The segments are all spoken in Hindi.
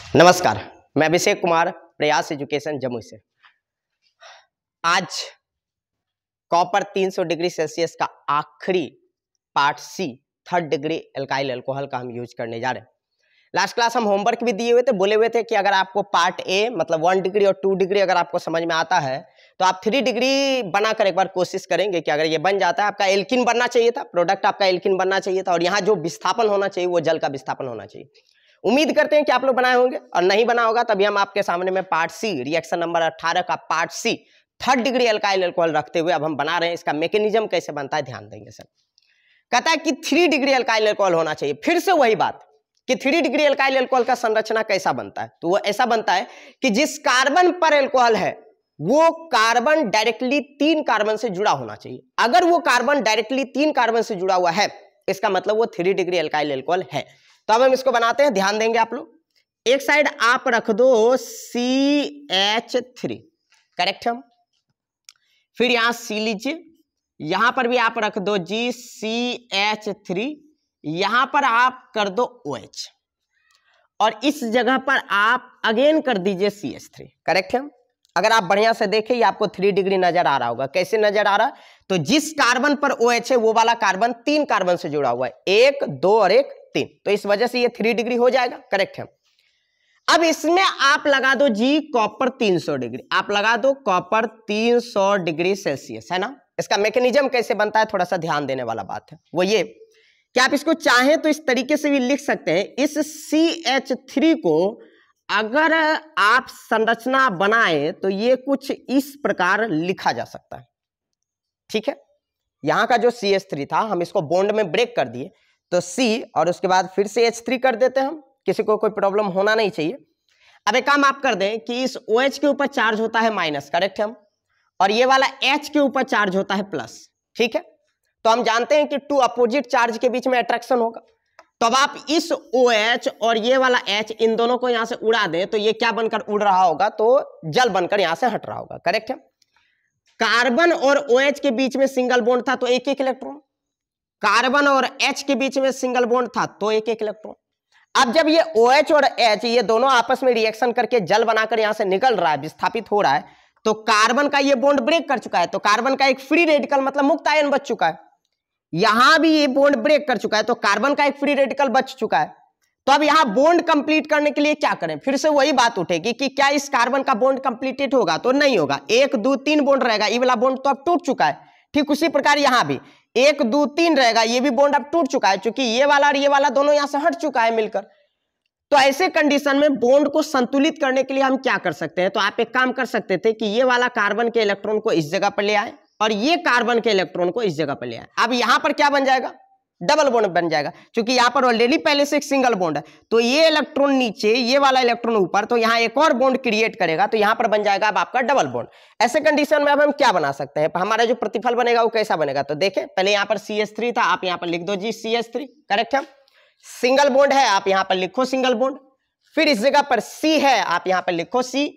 नमस्कार, मैं अभिषेक कुमार, प्रयास एजुकेशन जम्मू से। आज कॉपर 300 डिग्री सेल्सियस का आखिरी part C 3rd degree alkyl alcohol का हम यूज करने जा रहे हैं। लास्ट क्लास हम होमवर्क भी दिए हुए थे, बोले हुए थे कि अगर आपको पार्ट ए मतलब 1 डिग्री और 2 डिग्री अगर आपको समझ में आता है तो आप 3 डिग्री बनाकर एक बार कोशिश करेंगे कि अगर ये बन जाता है, आपका एल्किन बनना चाहिए था, प्रोडक्ट आपका एल्किन बनना चाहिए था और यहाँ जो विस्थापन होना चाहिए वो जल का विस्थापन होना चाहिए। उम्मीद करते हैं कि आप लोग बनाए होंगे, और नहीं बना होगा तभी हम आपके सामने में पार्ट सी रिएक्शन नंबर 18 का part C 3rd degree alkyl alcohol रखते हुए अब हम बना रहे हैं। इसका मैकेनिज्म कैसे बनता है ध्यान देंगे सर। कहता है कि 3 डिग्री एल्काइल अल्कोहल होना चाहिए। फिर से वही बात कि 3 डिग्री एल्काइल अल्कोहल का संरचना कैसा बनता है, तो वो ऐसा बनता है कि जिस कार्बन पर अल्कोहल है वो कार्बन डायरेक्टली 3 कार्बन से जुड़ा होना चाहिए। अगर वो कार्बन डायरेक्टली 3 कार्बन से जुड़ा हुआ है इसका मतलब वो 3 डिग्री एल्काइल अल्कोहल है। तो अब हम इसको बनाते हैं, ध्यान देंगे आप लोग। एक साइड आप रख दो CH3, करेक्ट है। फिर यहां C लीजिए, यहां पर भी आप रख दो जी CH3, यहां पर आप कर दो OH और इस जगह पर आप अगेन कर दीजिए CH3, करेक्ट है। अगर आप बढ़िया से देखें ये आपको 3 डिग्री नजर आ रहा होगा। कैसे नजर आ रहा है, तो जिस कार्बन पर OH है वो वाला कार्बन 3 कार्बन से जुड़ा हुआ है, 1, 2 और 1, 3, तो इस वजह से ये 3 डिग्री हो जाएगा, करेक्ट है। अब इसमें आप लगा दो जी कॉपर 300 डिग्री, आप लगा दो कॉपर 300 डिग्री सेल्सियस, है ना। इसका मैकेनिज्म कैसे बनता है थोड़ा सा ध्यान देने वाला बात है, वो ये कि आप इसको चाहें तो इस तरीके से भी लिख सकते हैं। इस CH3 को अगर आप संरचना बनाए तो ये कुछ इस प्रकार लिखा जा सकता है, ठीक है। यहां का जो CH3 था हम इसको बॉन्ड में ब्रेक कर दिए तो C और उसके बाद फिर से H3 कर देते हैं हम, किसी को कोई प्रॉब्लम होना नहीं चाहिए। अब एक काम आप कर दें कि इस OH के ऊपर चार्ज होता है माइनस, करेक्ट है हम, और ये वाला H के ऊपर चार्ज होता है प्लस, ठीक है। तो हम जानते हैं कि 2 अपोजिट चार्ज के बीच में अट्रैक्शन होगा। तो अब आप इस OH और ये वाला H इन दोनों को यहां से उड़ा दें तो ये क्या बनकर उड़ रहा होगा, तो जल बनकर यहां से हट रहा होगा, करेक्ट है। कार्बन और OH के बीच में सिंगल बॉन्ड था तो एक एक इलेक्ट्रॉन, कार्बन और H के बीच में सिंगल बॉन्ड था तो एक एक इलेक्ट्रॉन। अब जब ये OH और H ये दोनों आपस में रिएक्शन करके जल बनाकर यहां से निकल रहा है, विस्थापित हो रहा है, तो कार्बन का ये बॉन्ड ब्रेक कर चुका है, तो कार्बन का एक फ्री रेडिकल मतलब मुक्त आयन बच चुका है। यहां भी ये बॉन्ड ब्रेक कर चुका है तो कार्बन का एक फ्री रेडिकल बच चुका है। तो अब यहां बॉन्ड कंप्लीट करने के लिए क्या करें, फिर से वही बात उठेगी कि क्या इस कार्बन का बॉन्ड कंप्लीटेड होगा, तो नहीं होगा। 1, 2, 3 बॉन्ड रहेगा, ये वाला बॉन्ड तो अब टूट चुका है। ठीक उसी प्रकार यहां भी 1, 2, 3 रहेगा, ये भी बॉन्ड अब टूट चुका है, क्योंकि ये वाला और ये वाला दोनों यहां से हट चुका है मिलकर। तो ऐसे कंडीशन में बॉन्ड को संतुलित करने के लिए हम क्या कर सकते हैं, तो आप एक काम कर सकते थे कि ये वाला कार्बन के इलेक्ट्रॉन को इस जगह पर ले आए और ये कार्बन के इलेक्ट्रॉन को इस जगह पर ले आए। अब यहां पर क्या बन जाएगा, डबल बॉन्ड बन जाएगा, क्योंकि यहां पर ऑलरेडी पहले से एक सिंगल बॉन्ड है। तो ये इलेक्ट्रॉन नीचे, ये वाला इलेक्ट्रॉन ऊपर, तो यहां एक और बॉन्ड क्रिएट करेगा, तो यहां पर बन जाएगा अब आपका डबल बॉन्ड। ऐसे कंडीशन में अब हम क्या बना सकते हैं, हमारा जो प्रतिफल बनेगा वो कैसा बनेगा, तो देखें पहले यहां पर CH3 था, आप यहां पर लिख दो जी CH3, करेक्ट है। सिंगल बॉन्ड है, आप यहां पर लिखो सिंगल बॉन्ड। फिर इस जगह पर C है, आप यहां पर लिखो C।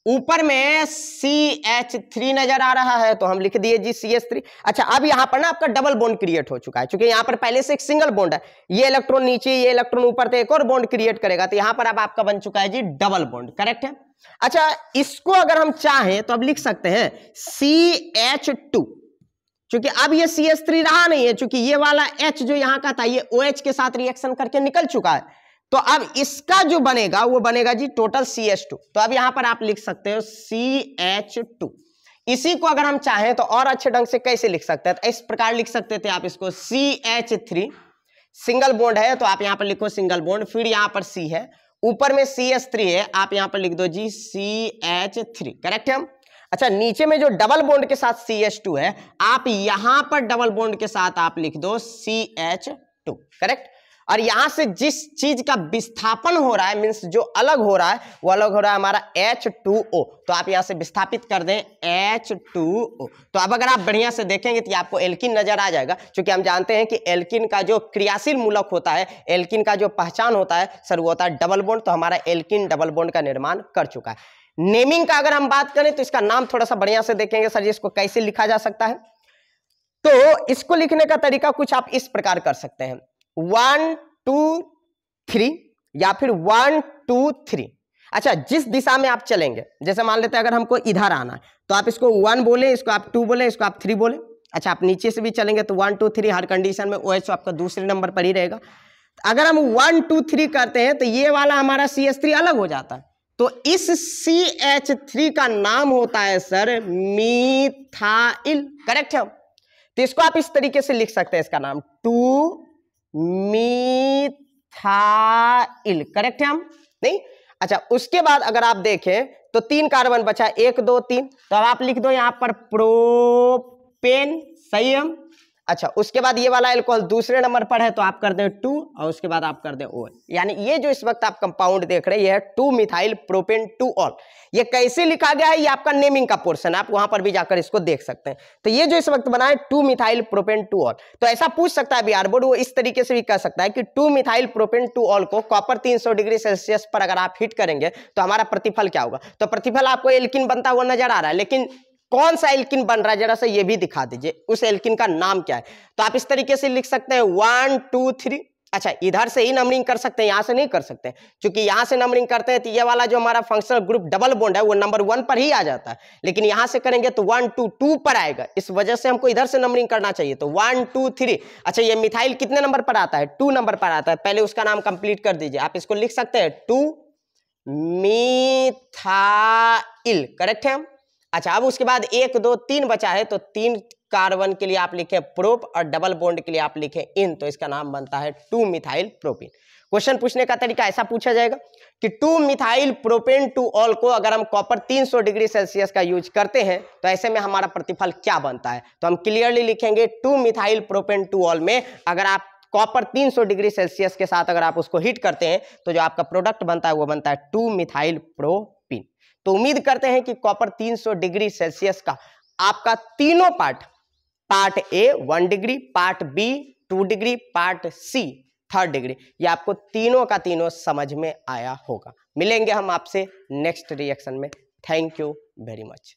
ऊपर में CH3 नजर आ रहा है तो हम लिख दिए जी CH3। अच्छा, अब यहां पर ना आपका डबल बॉन्ड क्रिएट हो चुका है, क्योंकि यहां पर पहले से एक सिंगल बॉन्ड है, ये इलेक्ट्रॉन नीचे, ये इलेक्ट्रॉन ऊपर, तो एक और बॉन्ड क्रिएट करेगा, तो यहां पर अब आपका बन चुका है जी डबल बॉन्ड, करेक्ट है। अच्छा, इसको अगर हम चाहें तो अब लिख सकते हैं CH2, क्योंकि अब ये CH3 रहा नहीं है, क्योंकि ये वाला H जो यहां का था ये OH के साथ रिएक्शन करके निकल चुका है। तो अब इसका जो बनेगा वो बनेगा जी टोटल CH2। तो अब यहां पर आप लिख सकते हो CH2। इसी को अगर हम चाहें तो और अच्छे ढंग से कैसे लिख सकते हैं, तो इस प्रकार लिख सकते थे आप इसको CH3, सिंगल बॉन्ड है तो आप यहां पर लिखो सिंगल बॉन्ड, फिर यहां पर C है, ऊपर में CH3 है, आप यहां पर लिख दो जी CH3, करेक्ट है। अच्छा, नीचे में जो डबल बॉन्ड के साथ CH2 है, आप यहां पर डबल बॉन्ड के साथ आप लिख दो CH2, करेक्ट। और यहां से जिस चीज का विस्थापन हो रहा है, मींस जो अलग हो रहा है, वो अलग हो रहा है हमारा H2O, तो आप यहां से विस्थापित कर दें H2O। तो अब अगर आप बढ़िया से देखेंगे तो आपको एल्किन नजर आ जाएगा, क्योंकि हम जानते हैं कि एल्किन का जो क्रियाशील मूलक होता है, एल्किन का जो पहचान होता है सर वो होता है डबल बॉन्ड। तो हमारा एल्किन डबल बॉन्ड का निर्माण कर चुका है। नेमिंग का अगर हम बात करें तो इसका नाम थोड़ा सा बढ़िया से देखेंगे सर, इसको कैसे लिखा जा सकता है, तो इसको लिखने का तरीका कुछ आप इस प्रकार कर सकते हैं, 1 2 3 या फिर 1 2 3। अच्छा, जिस दिशा में आप चलेंगे, जैसे मान लेते हैं अगर हमको इधर आना है तो आप इसको 1 बोले, इसको आप 2 बोले, इसको आप 3 बोले। अच्छा, आप नीचे से भी चलेंगे तो 1 2 3 हर कंडीशन में OH आपका दूसरे नंबर पर ही रहेगा। अगर हम 1 2 3 करते हैं तो ये वाला हमारा CH3 अलग हो जाता है, तो इस CH3 का नाम होता है सर मीथाइल। करेक्ट है। तो इसको आप इस तरीके से लिख सकते हैं, इसका नाम 2 मीथाइल। करेक्ट है हम नहीं। अच्छा, उसके बाद अगर आप देखें तो 3 कार्बन बचा, 1 2 3, तो अब आप लिख दो यहां पर प्रोपेन। सही है। अच्छा, उसके बाद ये वाला एल्कोहल दूसरे नंबर पर है तो आप कर दें 2 और उसके बाद आप कर दें OH। यानी ये जो इस वक्त आप कंपाउंड देख रहे हैं ये है 2 मिथाइल प्रोपेन 2 ऑल। ये कैसे लिखा गया है ये आपका नेमिंग का पोर्शन है, आप वहां पर भी जाकर इसको देख सकते हैं। तो ये जो इस वक्त बना है 2 मिथाइल प्रोपेन 2 ऑल। तो ऐसा पूछ सकता है बिहार बोर्ड, वो इस तरीके से भी कह सकता है कि 2 मिथाइल प्रोपेन 2 ऑल को कॉपर 300 डिग्री सेल्सियस पर अगर आप हिट करेंगे तो हमारा प्रतिफल क्या होगा। तो प्रतिफल आपको एल्किन बनता हुआ नजर आ रहा है, लेकिन कौन सा एल्किन बन रहा है जरा सा ये भी दिखा दीजिए, उस एल्किन का नाम क्या है। तो आप इस तरीके से लिख सकते हैं 1 2 3। अच्छा, इधर से ही नंबरिंग कर सकते हैं, यहां से नहीं कर सकते, क्योंकि यहां से नंबरिंग करते हैं तो ये वाला जो हमारा फंक्शनल ग्रुप डबल बॉन्ड है वो नंबर 1 पर ही आ जाता है, लेकिन यहां से करेंगे तो 1 2 2 पर आएगा, इस वजह से हमको इधर से नंबरिंग करना चाहिए। तो 1 2 3। अच्छा, ये मिथाइल कितने नंबर पर आता है, 2 नंबर पर आता है, पहले उसका नाम कंप्लीट कर दीजिए। आप इसको लिख सकते हैं 2 मीथाइल। करेक्ट है। अच्छा, अब उसके बाद 1 2 3 बचा है, तो 3 कार्बन के लिए आप लिखें प्रोप और डबल बॉन्ड के लिए आप लिखें इन, तो इसका नाम बनता है 2 मिथाइल प्रोपीन। क्वेश्चन पूछने का तरीका ऐसा पूछा जाएगा कि 2 मिथाइल प्रोपेन 2 ऑल को अगर हम कॉपर 300 डिग्री सेल्सियस का यूज करते हैं तो ऐसे में हमारा प्रतिफल क्या बनता है। तो हम क्लियरली लिखेंगे 2 मिथाइल प्रोपेन 2 ऑल में अगर आप कॉपर 300 डिग्री सेल्सियस के साथ अगर आप उसको हिट करते हैं तो जो आपका प्रोडक्ट बनता है वो बनता है 2 मिथाइल प्रोपीन। तो उम्मीद करते हैं कि कॉपर 300 डिग्री सेल्सियस का आपका तीनों part A 1 degree, part B 2 degree, part C 3 degree, ये आपको तीनों का तीनों समझ में आया होगा। मिलेंगे हम आपसे नेक्स्ट रिएक्शन में। Thank you very much.